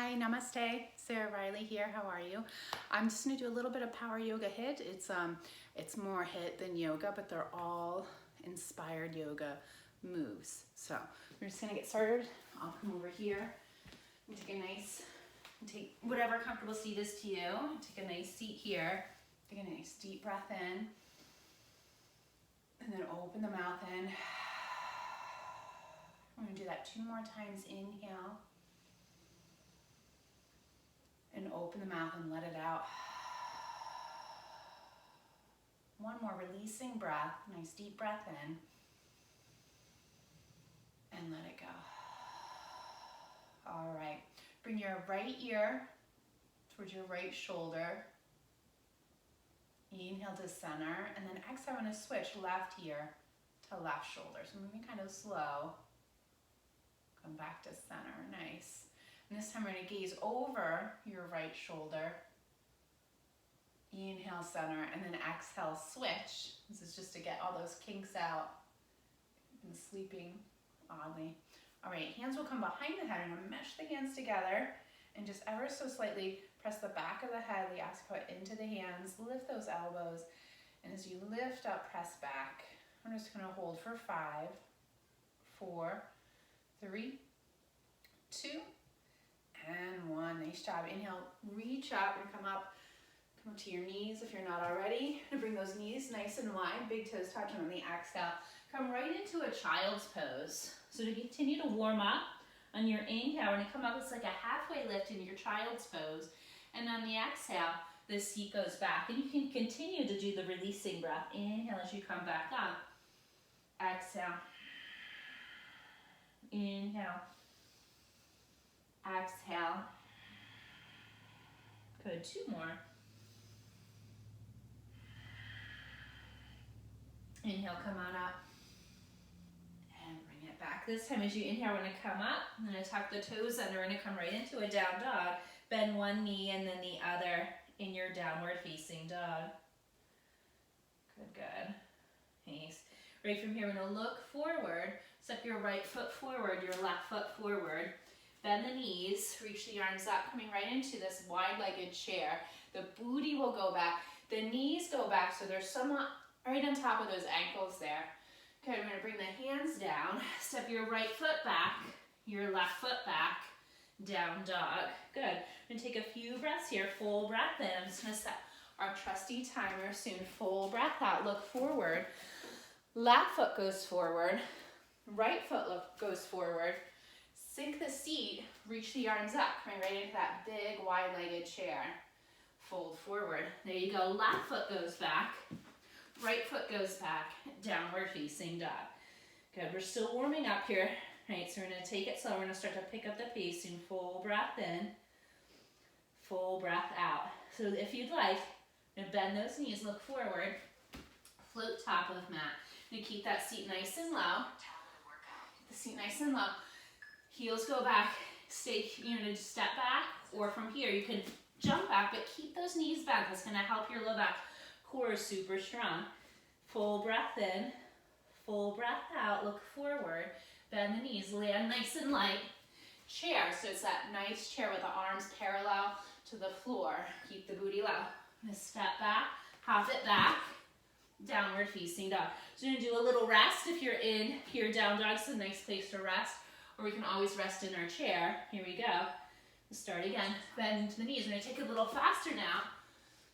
Hi, namaste. Sarah Riley here. How are you? I'm just going to do a little bit of power yoga HIIT. It's more HIIT than yoga, but they're all inspired yoga moves. So we're just going to get started. I'll come over here and take whatever comfortable seat is to you. Take a nice seat here. Take a nice deep breath in, and then open the mouth in. We're going to do that 2 more times. Inhale. And open the mouth and let it out. 1 more releasing breath. Nice deep breath in. And let it go. All right. Bring your right ear towards your right shoulder. Inhale to center. And then exhale, I'm going to switch left ear to left shoulder. So moving kind of slow. Come back to center. Nice. And this time we're going to gaze over your right shoulder. Inhale, center, and then exhale, switch. This is just to get all those kinks out. I've been sleeping oddly. All right, hands will come behind the head. I'm going to mesh the hands together and just ever so slightly press the back of the head, the occiput into the hands. Lift those elbows. And as you lift up, press back. I'm just going to hold for 5, 4, 3, 2, and 1. Nice job. Inhale, reach up and come up to your knees if you're not already. And bring those knees nice and wide, big toes touching on the exhale. Come right into a child's pose. So to continue to warm up on your inhale, when you come up, it's like a halfway lift in your child's pose. And on the exhale, the seat goes back. And you can continue to do the releasing breath. Inhale as you come back up. Exhale. Inhale. Exhale. Good. 2 more. Inhale, come on up. And bring it back. This time as you inhale, we're going to come up. I'm going to tuck the toes under. We're going to come right into a down dog. Bend one knee and then the other in your downward facing dog. Good, good. Nice. Right from here, we're going to look forward. Step your right foot forward, your left foot forward. Bend the knees, reach the arms up, coming right into this wide-legged chair. The booty will go back. The knees go back, so they're somewhat right on top of those ankles there. Okay, we're going to bring the hands down. Step your right foot back, your left foot back. Down dog. Good. We're going to take a few breaths here. Full breath in. I'm just going to set our trusty timer soon. Full breath out. Look forward. Left foot goes forward. Right foot goes forward. Sink the seat, reach the arms up, coming right into that big wide-legged chair. Fold forward. There you go. Left foot goes back. Right foot goes back. Downward facing dog. Good. We're still warming up here. Right, so we're going to take it slow. We're going to start to pick up the pace. Soon. Full breath in. Full breath out. So if you'd like, bend those knees, look forward. Float top of mat. And keep that seat nice and low. Keep the seat nice and low. Heels go back, stay, to step back, or from here you can jump back, but keep those knees back. That's going to help your low back. Core is super strong. Full breath in, full breath out, look forward, bend the knees, land nice and light. Chair, so it's that nice chair with the arms parallel to the floor. Keep the booty low. Step back, hop it back, downward facing dog. So you're going to do a little rest if you're in your down dog. It's a nice place to rest. Or we can always rest in our chair. Here we go. Let's start again. Bend into the knees. We're going to take it a little faster now.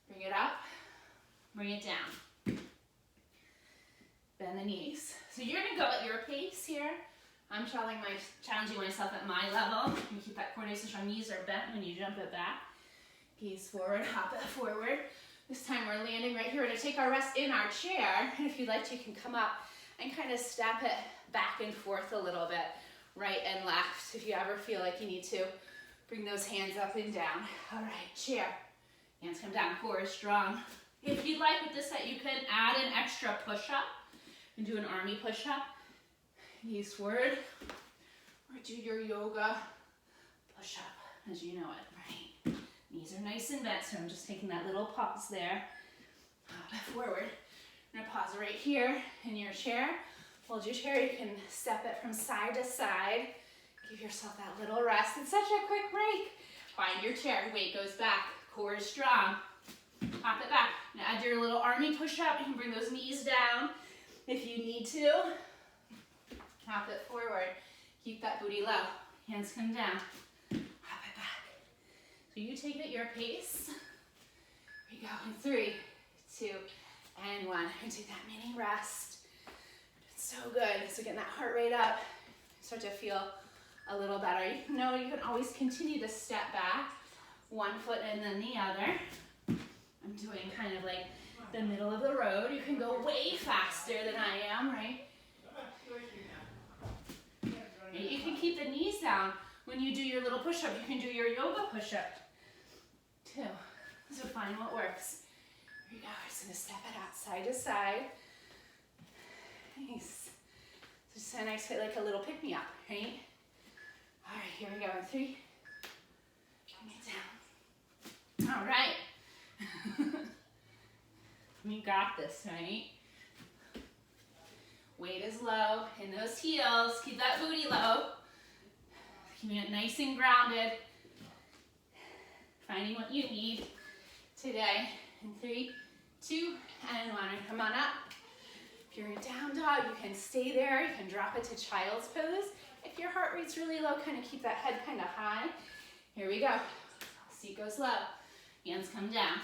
Bring it up. Bring it down. Bend the knees. So you're going to go at your pace here. I'm challenging myself at my level. You keep that core nice and strong. Knees are bent when you jump it back. Gaze forward, hop it forward. This time we're landing right here. We're going to take our rest in our chair. And if you'd like to, you can come up and kind of step it back and forth a little bit. Right and left, if you ever feel like you need to. Bring those hands up and down. All right, chair. Hands come down, core is strong. If you'd like with this set, you can add an extra push-up and do an army push-up. Knees forward, or do your yoga push-up as you know it, right? Knees are nice and bent, so I'm just taking that little pause there. Hop it forward. I'm gonna pause right here in your chair. Hold your chair, you can step it from side to side. Give yourself that little rest. It's such a quick break. Find your chair, weight goes back, core is strong. Pop it back. Now add your little army push-up. You can bring those knees down if you need to. Hop it forward. Keep that booty low. Hands come down. Hop it back. So you take it at your pace. Here we go. In 3, 2, and 1. And take that mini rest. It's so good. So getting that heart rate up. Start to feel a little better. You know you can always continue to step back. One foot and then the other. I'm doing kind of like the middle of the road. You can go way faster than I am, right? You can keep the knees down when you do your little push-up. You can do your yoga push-up too. So find what works. Here we go. Just gonna step it out side to side. Nice. Just a nice fit, like a little pick-me-up, right? All right, here we go. In 3. Bring it down. All right. You got this, right? Weight is low in those heels. Keep that booty low. Keeping it nice and grounded. Finding what you need today. In 3, 2, and 1. And come on up. If you're in down dog, you can stay there. You can drop it to child's pose. If your heart rate's really low, kind of keep that head kind of high. Here we go. Seat goes low. Hands come down.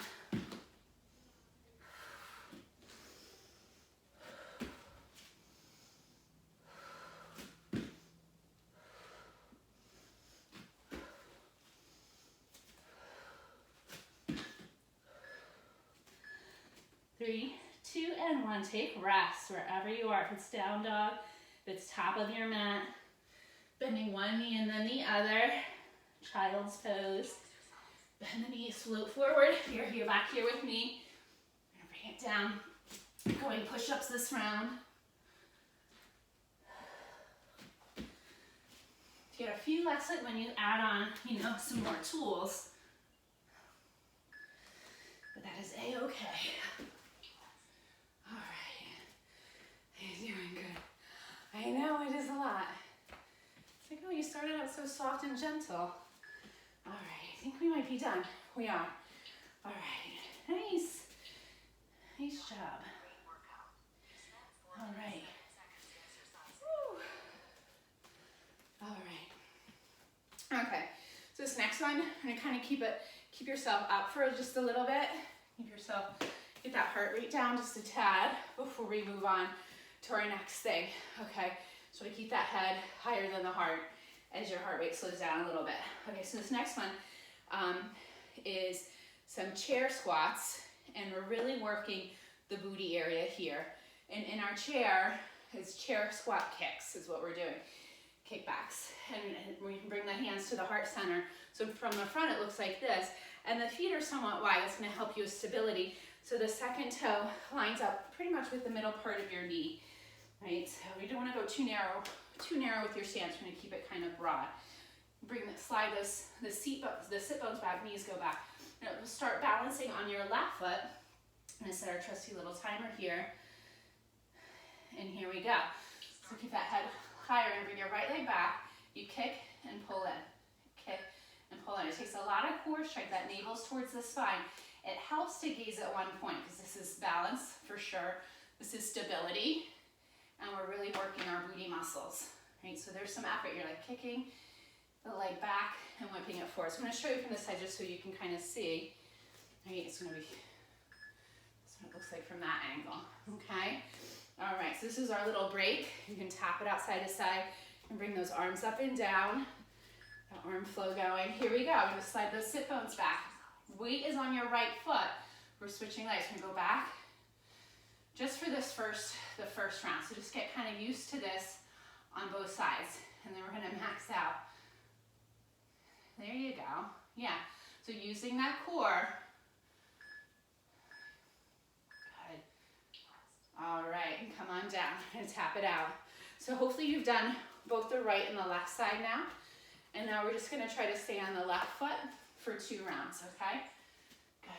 Three, 2, and 1. Take rest wherever you are. If it's down dog, if it's top of your mat, bending one knee and then the other. Child's pose. Bend the knees, float forward. You're here, back here with me. I'm gonna bring it down. Going push-ups this round. You get a few less like when you add on, you know, some more tools. But that is a-okay. All right. You're doing good. I know it is a lot. It's like, oh, you started out so soft and gentle. All right, I think we might be done. We are. All right, nice. Nice job. All right. Woo. All right. Okay, so this next one, I'm gonna kind of keep yourself up for just a little bit. Get that heart rate down just a tad before we move on to our next thing. Okay, so to keep that head higher than the heart as your heart rate slows down a little bit. Okay, so this next one is some chair squats, and we're really working the booty area here. And in our chair is chair squat kicks is what we're doing. Kickbacks. And we can bring the hands to the heart center. So from the front it looks like this. And the feet are somewhat wide. That's going to help you with stability. So the second toe lines up pretty much with the middle part of your knee. Right? So we don't want to go too narrow with your stance. We're going to keep it kind of broad. Slide the sit bones back, knees go back. Now start balancing on your left foot. I'm going to set our trusty little timer here. And here we go. So keep that head higher and bring your right leg back. You kick and pull in. Kick and pull in. It takes a lot of core strength. That navel's towards the spine. It helps to gaze at one point because this is balance for sure. This is stability. And we're really working our booty muscles. Right? So there's some effort. You're like kicking the leg back and whipping it forward. So I'm going to show you from this side just so you can kind of see. Right? It's going to be, that's what it looks like from that angle. Okay? All right, so this is our little break. You can tap it out side to side and bring those arms up and down. That arm flow going. Here we go. I'm going to slide those sit bones back. Weight is on your right foot. We're switching legs. We're going to go back just for the first round. So just get kind of used to this on both sides. And then we're going to max out. There you go. Yeah. So using that core. Good. All right. And come on down and tap it out. So hopefully you've done both the right and the left side now. And now we're just going to try to stay on the left foot for 2 rounds, okay? Good.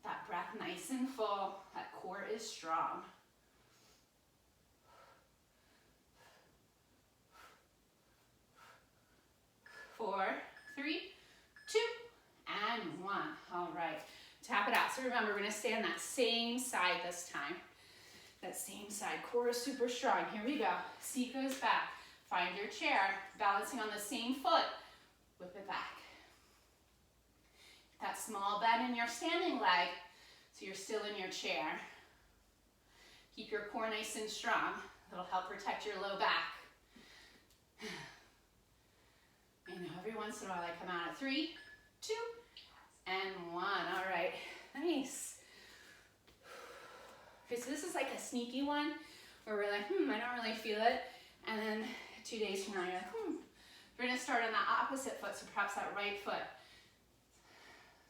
That breath nice and full. That core is strong. 4, 3, 2, and 1. All right, tap it out. So remember, we're gonna stay on that same side this time. That same side, core is super strong. Here we go, seat goes back. Find your chair, balancing on the same foot, whip it back. That small bend in your standing leg, so you're still in your chair. Keep your core nice and strong. That'll help protect your low back. And every once in a while I come out at 3, 2, and 1. All right, nice. Okay, so this is like a sneaky one where we're like, I don't really feel it. And then 2 days from now, you're like, We're gonna start on the opposite foot, so perhaps that right foot.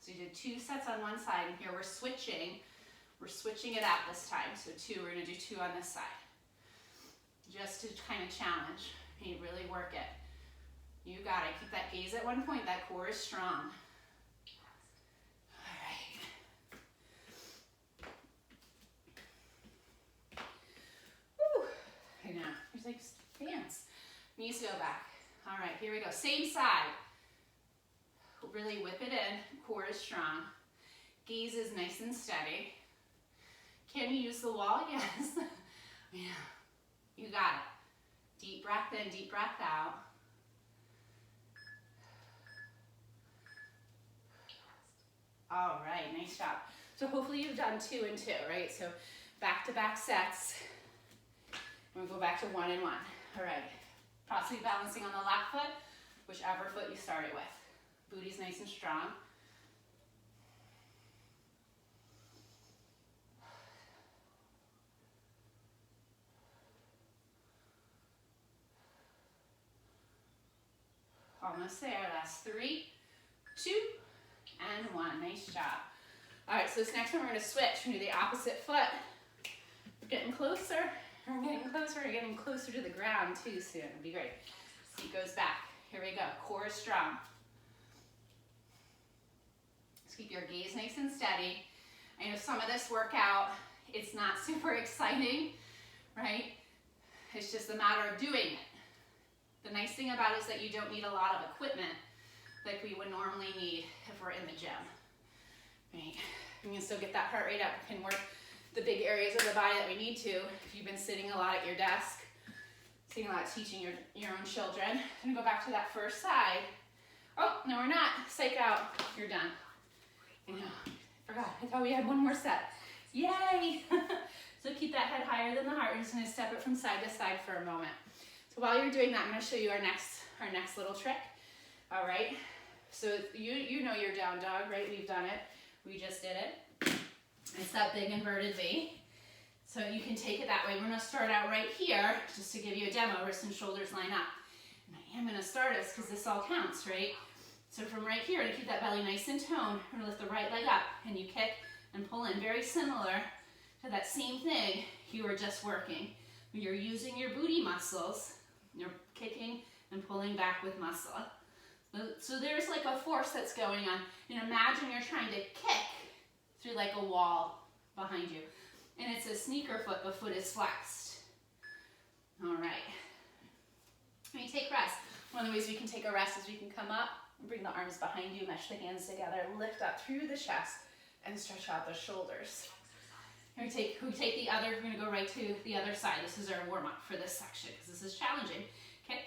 So you did 2 sets on one side, and here we're switching. We're switching it out this time. So 2, we're gonna do 2 on this side. Just to kind of challenge. You really work it. You got it. Keep that gaze at one point. That core is strong. All right. Woo. I know. There's like fans. Knees go back. All right, here we go. Same side. Really whip it in. Core is strong. Gaze is nice and steady. Can you use the wall? Yes. Yeah. You got it. Deep breath in, deep breath out. All right, nice job. So hopefully you've done 2 and 2, right? So back-to-back sets. We'll go back to 1 and 1. All right. Possibly balancing on the left foot, whichever foot you started with. Booty's nice and strong. Almost there. Last 3, 2, and 1. Nice job. All right, so this next one we're going to switch. We're going to do the opposite foot. We're getting closer. We're getting closer. We're getting closer to the ground too soon. It'll be great. Seat goes back. Here we go. Core is strong. Just keep your gaze nice and steady. I know some of this workout, it's not super exciting, right? It's just a matter of doing it. The nice thing about it is that you don't need a lot of equipment like we would normally need if we're in the gym, right? You can still get that heart rate up. You can work the big areas of the body that we need to. If you've been sitting a lot at your desk, sitting a lot teaching your own children. I'm gonna go back to that first side. Oh, no we're not. Psych out, you're done. I know, forgot, I thought we had one more set. Yay! So keep that head higher than the heart. We're just gonna step it from side to side for a moment. So while you're doing that, I'm gonna show you our next little trick. All right, so you know your down dog, right? We've done it, we just did it. It's that big inverted V. So you can take it that way. We're gonna start out right here, just to give you a demo, wrists and shoulders line up. And I am gonna start us, because this all counts, right? So from right here, to keep that belly nice and toned, we're gonna lift the right leg up, and you kick and pull in, very similar to that same thing you were just working. You're using your booty muscles, you're kicking and pulling back with muscle. So there's like a force that's going on. And imagine you're trying to kick through like a wall behind you. And it's a sneaker foot, the foot is flexed. All right. When you take rest, one of the ways we can take a rest is we can come up, bring the arms behind you, mesh the hands together, lift up through the chest, and stretch out the shoulders. Here we take the other, we're gonna go right to the other side. This is our warm up for this section, because this is challenging. Kick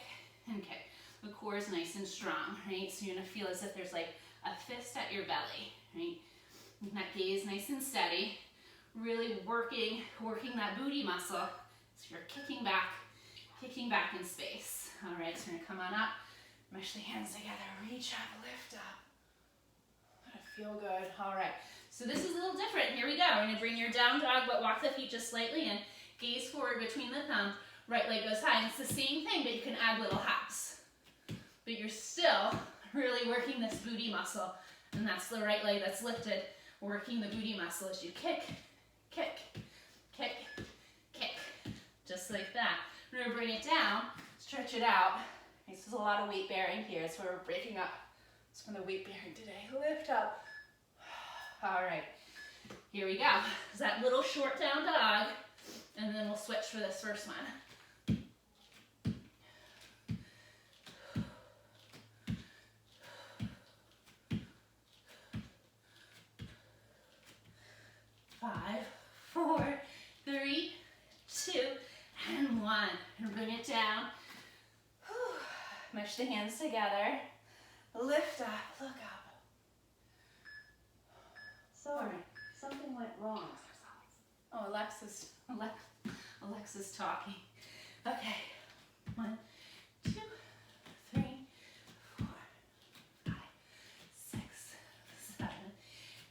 and kick. The core is nice and strong, right? So you're gonna feel as if there's like a fist at your belly, right? And that gaze nice and steady. Really working that booty muscle. So you're kicking back in space. All right, so we're gonna come on up, mesh the hands together, reach up, lift up. Let it feel good. All right, so this is a little different. Here we go. We're gonna bring your down dog, but walk the feet just slightly in. Gaze forward between the thumbs. Right leg goes high. And it's the same thing, but you can add little hops. But you're still really working this booty muscle. And that's the right leg that's lifted, working the booty muscle as you kick, kick, kick, kick. Just like that. We're gonna bring it down, stretch it out. This is a lot of weight bearing here, so we're breaking up some of the weight bearing today. Lift up. All right, here we go. It's that little short down dog, and then we'll switch for this first one. 5, 4, 3, 2, and 1. And bring it down. Mush the hands together. Lift up, look up. Sorry, something went wrong. Oh, Alexa's talking. Okay. 1, 2, 3, 4, 5, 6, 7,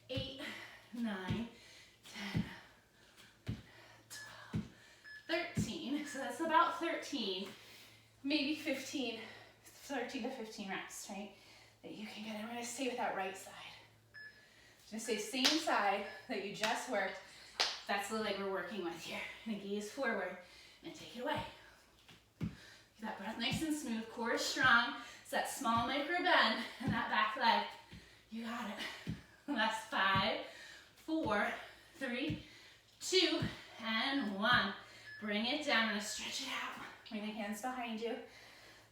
8, 9, 10, 12, 13. So that's about 13, maybe 15, 13 to 15 reps, right? That you can get. I'm going to stay with that right side. Just say same side that you just worked. That's the leg we're working with here. And gaze forward and take it away. Keep that breath nice and smooth. Core is strong. It's that small micro bend and that back leg. You got it. Last 5, 4, 3, 2, and 1. Bring it down and stretch it out. Bring the hands behind you.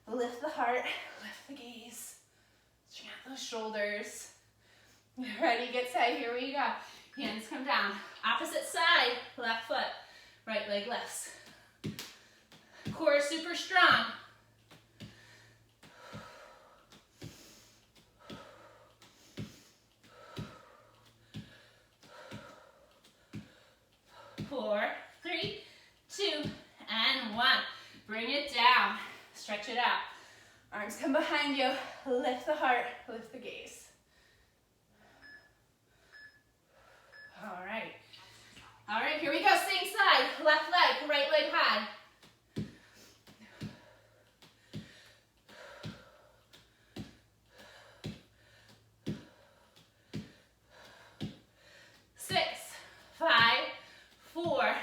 Lift the heart. Lift the gaze. Stretch out those shoulders. Ready, get set. Here we go. Hands come down. Opposite side, left foot, right leg lifts. Core super strong. Four, 3, 2, and 1. Bring it down. Stretch it out. Arms come behind you. Lift the heart, lift the gaze. All right. All right, here we go. Same side. Left leg, right leg high. 6, 5, 4,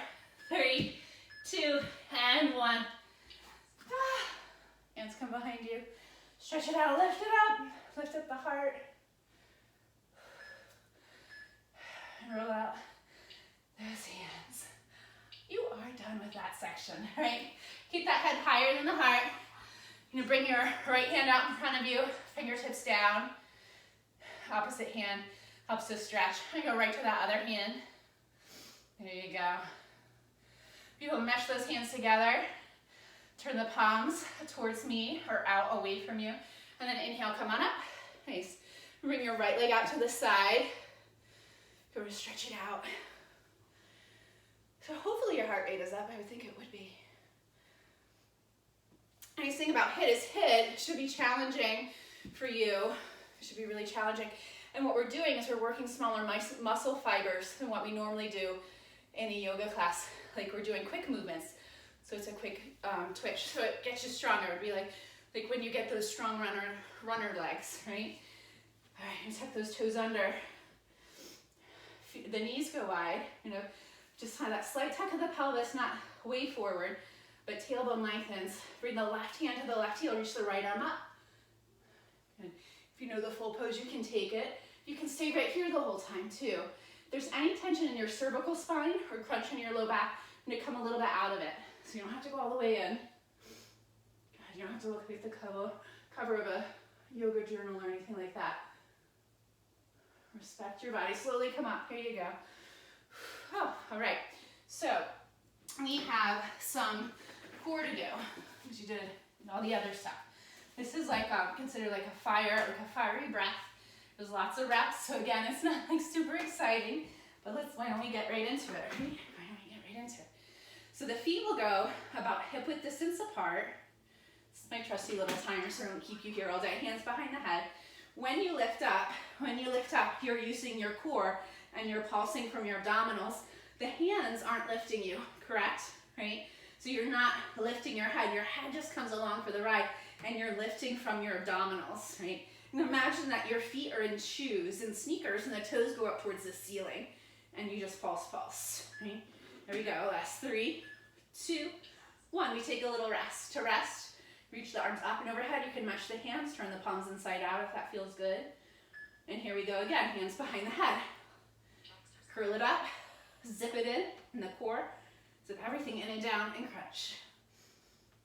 3, 2, and 1. Hands come behind you. Stretch it out. Lift it up. Lift up the heart. Roll out those hands. You are done with that section, right? Keep that head higher than the heart. You bring your right hand out in front of you, fingertips down. Opposite hand helps to stretch. And go right to that other hand. There you go. Beautiful. Mesh those hands together. Turn the palms towards me or out away from you. And then inhale, come on up. Nice. Bring your right leg out to the side. Go to stretch it out. So hopefully your heart rate is up. I would think it would be. Nice thing about HIIT is HIIT should be challenging for you. It should be really challenging. And what we're doing is we're working smaller muscle fibers than what we normally do in a yoga class. Like we're doing quick movements. So it's a quick twitch. So it gets you stronger. It would be like when you get those strong runner legs, right? All right, and tuck those toes under. The knees go wide, just kind of that slight tuck of the pelvis, not way forward, but tailbone lengthens. Bring the left hand to the left heel, reach the right arm up. Good. If you know the full pose, you can take it. You can stay right here the whole time too. If there's any tension in your cervical spine or crunch in your low back, you're gonna come a little bit out of it. So you don't have to go all the way in. God, you don't have to look like the cover of a yoga journal or anything like that. Respect your body. Slowly come up. Here you go. Oh, all right. So we have some core to do, which you did all the other stuff. This is like considered like a fiery breath. There's lots of reps. So again, it's not like super exciting, but why don't we get right into it? Right? Why don't we get right into it? So the feet will go about hip width distance apart. This is my trusty little timer, so I don't keep you here all day. Hands behind the head. When you lift up, you're using your core and you're pulsing from your abdominals. The hands aren't lifting you, correct? Right? So you're not lifting your head. Your head just comes along for the ride and you're lifting from your abdominals, right? And imagine that your feet are in shoes and sneakers and the toes go up towards the ceiling and you just pulse, right? There we go. Last 3, 2, 1. We take a little rest. To rest, reach the arms up and overhead. You can mesh the hands, turn the palms inside out if that feels good. And here we go again, hands behind the head. Curl it up, zip it in the core. Zip everything in and down and crunch.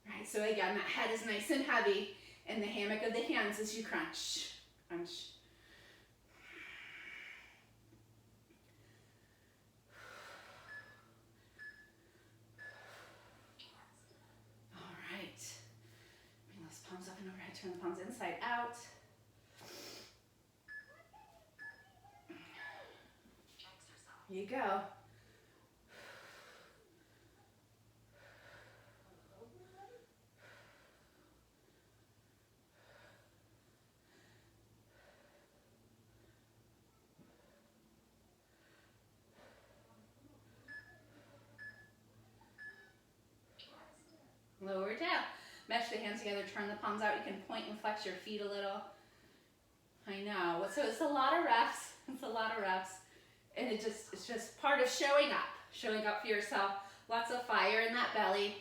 All right, so again, that head is nice and heavy in the hammock of the hands as you crunch. Crunch. Turn the palms inside out. Here you go. Lower down. Mesh the hands together, turn the palms out. You can point and flex your feet a little. I know. So it's a lot of reps. It's a lot of reps. And it's just part of showing up for yourself. Lots of fire in that belly.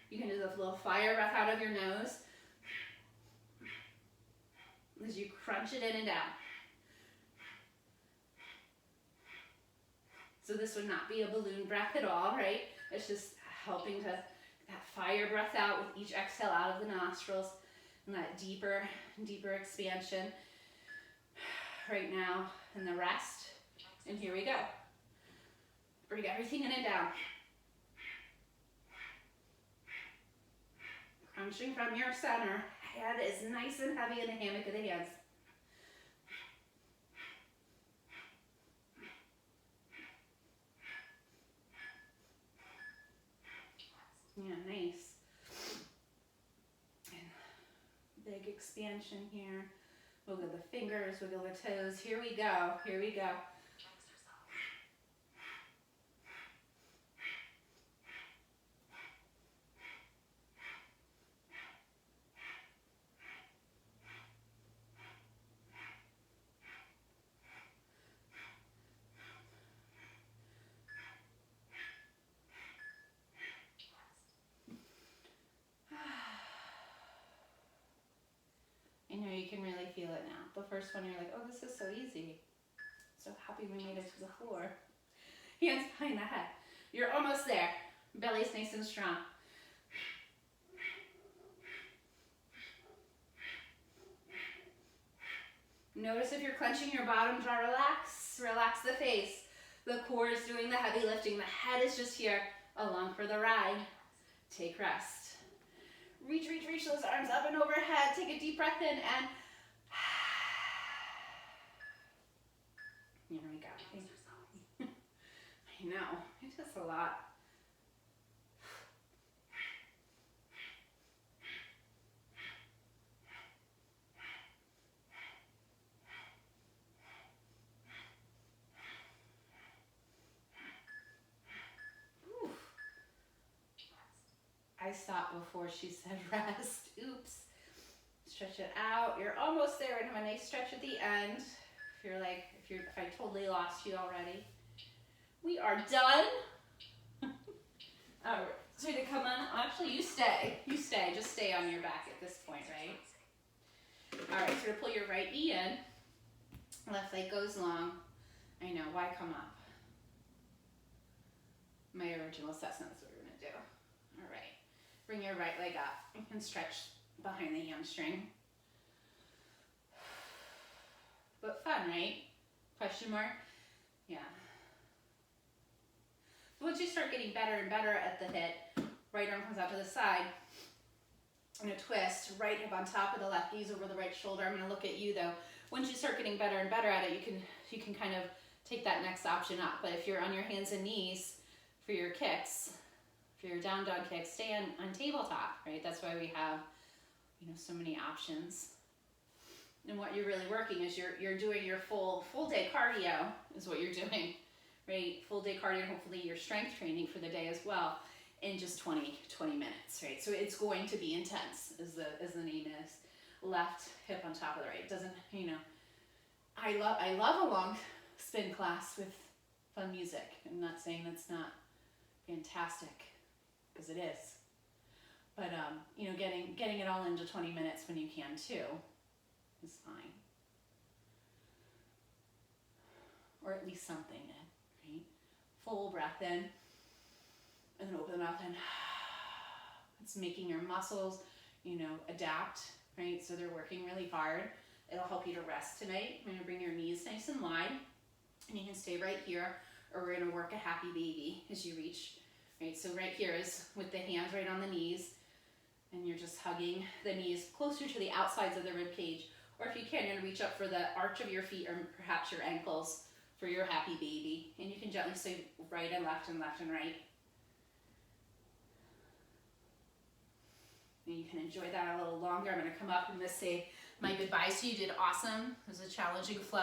You can do the little fire breath out of your nose as you crunch it in and down. So this would not be a balloon breath at all, right? It's just helping to that fire breath out with each exhale out of the nostrils and that deeper expansion right now. And the rest. And here we go. Bring everything in and down. Crunching from your center. Head is nice and heavy in the hammock of the hands. Yeah, nice. And big expansion here. Wiggle the fingers, wiggle the toes. Here we go. Here we go. I know you can really feel it now. The first one you're like, oh, this is so easy. So happy we made it to the floor. Hands behind the head. You're almost there. Belly's nice and strong. Notice if you're clenching your bottom jaw, relax. Relax the face. The core is doing the heavy lifting. The head is just here along for the ride. Take rest. Reach, reach, reach those arms up and overhead. Take a deep breath in and here we go. I know, it is a lot. I stopped before she said rest. Oops. Stretch it out. You're almost there and have a nice stretch at the end. If I totally lost you already. We are done. All right. So to come on, actually you stay. You stay. Just stay on your back at this point, right? All right, so to pull your right knee in. Left leg goes long. I know, why come up? My original assessment is what we're gonna do. All right. Bring your right leg up. You can stretch behind the hamstring. But fun, right? Question mark? Yeah. Once you start getting better and better at the HIIT, right arm comes out to the side. And a twist, right hip on top of the left, knees over the right shoulder. I'm gonna look at you though. Once you start getting better and better at it, you can kind of take that next option up. But if you're on your hands and knees for your kicks, for your down dog kicks, stay on tabletop, right? That's why we have, so many options. And what you're really working is you're doing your full day cardio is what you're doing, right? Full day cardio, hopefully your strength training for the day as well in just 20 minutes, right? So it's going to be intense as the name is. Left hip on top of the right. It doesn't, I love a long spin class with fun music. I'm not saying that's not fantastic, because it is. But getting it all into 20 minutes when you can too is fine. Or at least something in, right? Full breath in, and then open the mouth in. It's making your muscles, adapt, right? So they're working really hard. It'll help you to rest tonight. I'm gonna bring your knees nice and wide, and you can stay right here, or we're gonna work a happy baby as you reach, right? So right here is with the hands right on the knees, And you're just hugging the knees closer to the outsides of the rib cage. Or if you can, you're gonna reach up for the arch of your feet or perhaps your ankles for your happy baby. And you can gently sway right and left and left and right. And you can enjoy that a little longer. I'm gonna come up and just say my goodbyes to you. You did awesome. It was a challenging flow.